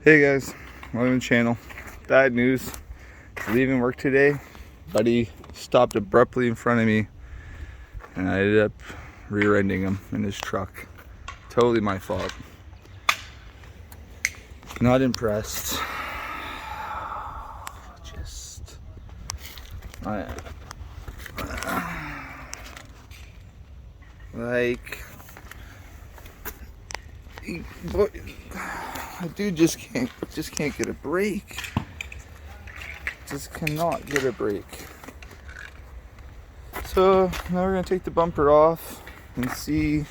Hey guys, welcome to the channel. Bad news. Leaving work today, buddy stopped abruptly in front of me and I ended up rear-ending him in his truck. Totally my fault. Not impressed. Just the dude just can't get a break. Just cannot get a break. So now we're gonna take the bumper off and see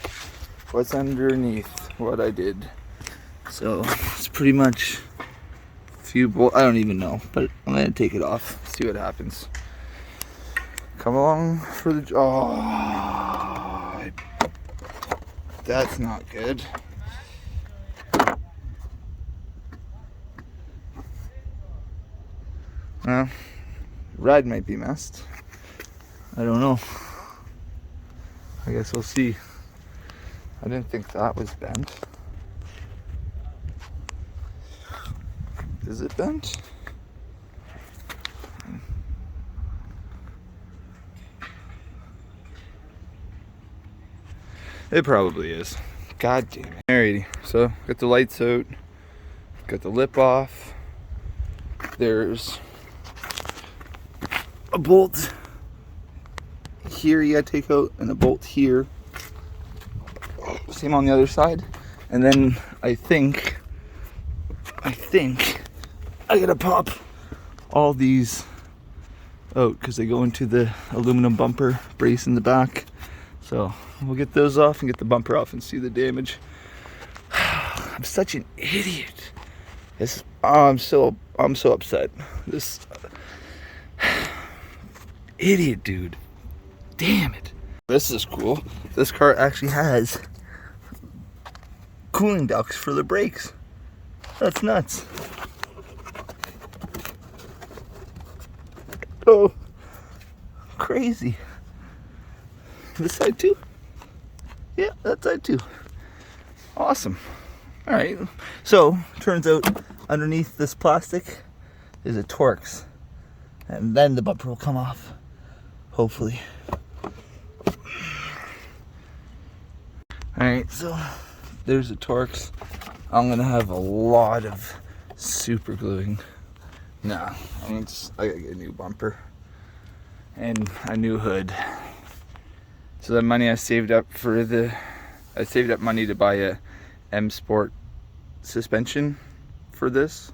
what's underneath what I did. So it's pretty much a few bolts. I don't even know, but I'm gonna take it off, see what happens. Come along for the. Oh, that's not good. Well, ride might be messed. I don't know. I guess we'll see. I didn't think that was bent. Is it bent? It probably is. God damn it. Alrighty, so got the lights out, got the lip off. There's a bolt here you gotta take out and a bolt here. Same on the other side. And then I think I gotta pop all these out because they go into the aluminum bumper brace in the back. So we'll get those off and get the bumper off and see the damage. I'm such an idiot. I'm so upset. This idiot dude. Damn it. This is cool. This car actually has cooling ducts for the brakes. That's nuts. Oh, crazy. This side too? Yeah, that side too. Awesome. All right. So, turns out underneath this plastic is a Torx. And then the bumper will come off. Hopefully. Alright, so there's a Torx. I'm gonna have a lot of super gluing. Nah, I gotta get a new bumper and a new hood. So the money I saved up money to buy a M Sport suspension for this.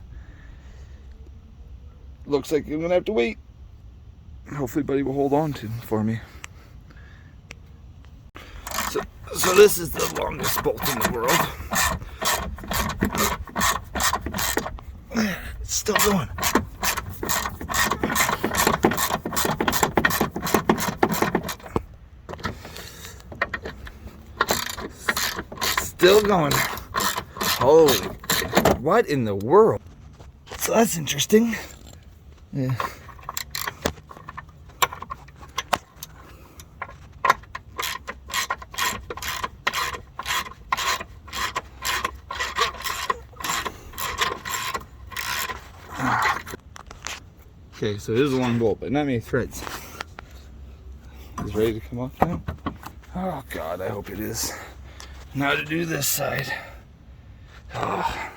Looks like I'm gonna have to wait. Hopefully buddy will hold on to for me. So this is the longest bolt in the world. It's still going. Still going. Holy, what in the world? So that's interesting. Yeah. Okay, so here's a long bolt, but not many threads. Is it ready to come off now? Oh God, I hope it is. Now to do this side. Oh.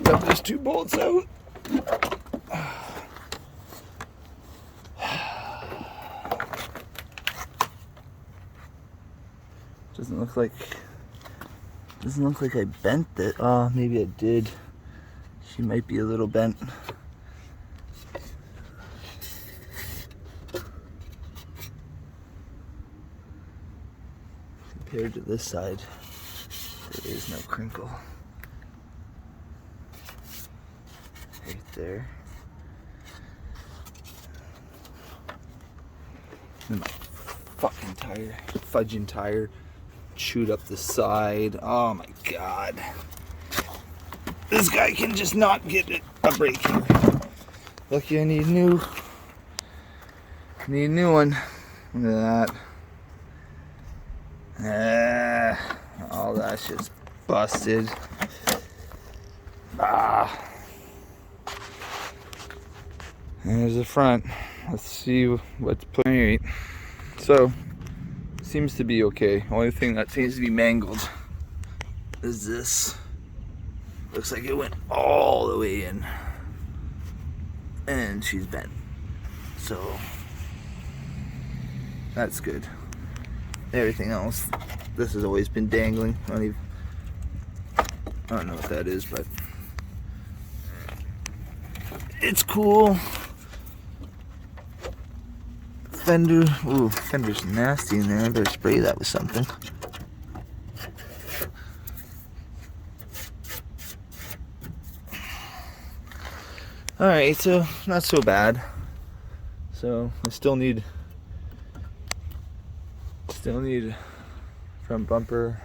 Got those two bolts out. Doesn't look like I bent it. Oh, maybe I did. She might be a little bent. Compared to this side, there is no crinkle. Right there. And my fucking tire, fudging tire, chewed up the side. Oh my God. This guy can just not get a brake here. Lucky I need a new one. Look at that. All that shit's busted. Ah. There's the front. Let's see what's put. Alright. So, seems to be okay. Only thing that seems to be mangled is this. Looks like it went all the way in. And she's bent. So, that's good. Everything else, this has always been dangling. I don't know what that is, but it's cool. Fender, ooh, fender's nasty in there. I better spray that with something. Alright, so not so bad. So I still need front bumper,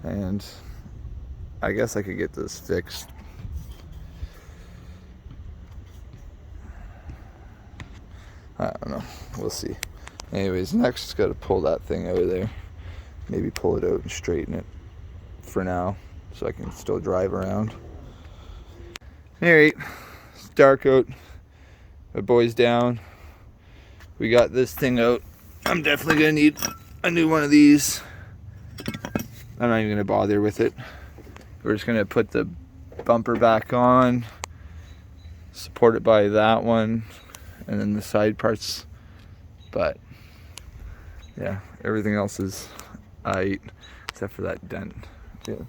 and I guess I could get this fixed. I don't know, we'll see. Anyways, next just gotta pull that thing out of there. Maybe pull it out and straighten it for now so I can still drive around. Alright, it's dark out. My boy's down. We got this thing out. I'm definitely gonna need a new one of these. I'm not even gonna bother with it. We're just gonna put the bumper back on, support it by that one, and then the side parts. But yeah, everything else is aight, except for that dent. Yeah, I'm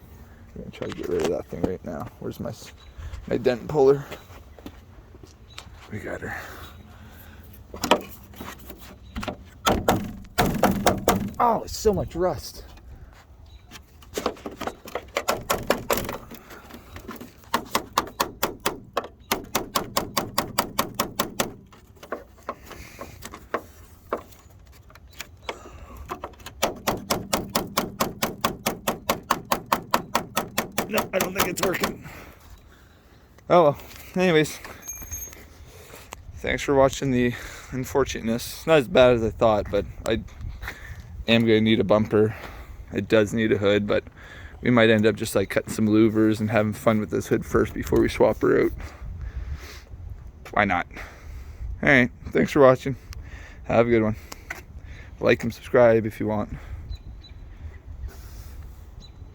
gonna try to get rid of that thing right now. Where's my dent puller? We got her. Oh, it's so much rust. No, I don't think it's working. Oh well, anyways. Thanks for watching the unfortunateness. Not as bad as I thought, but I am going to need a bumper. It does need a hood, but we might end up just like cutting some louvers and having fun with this hood first before we swap her out. Why not? Alright, thanks for watching. Have a good one. Like and subscribe if you want.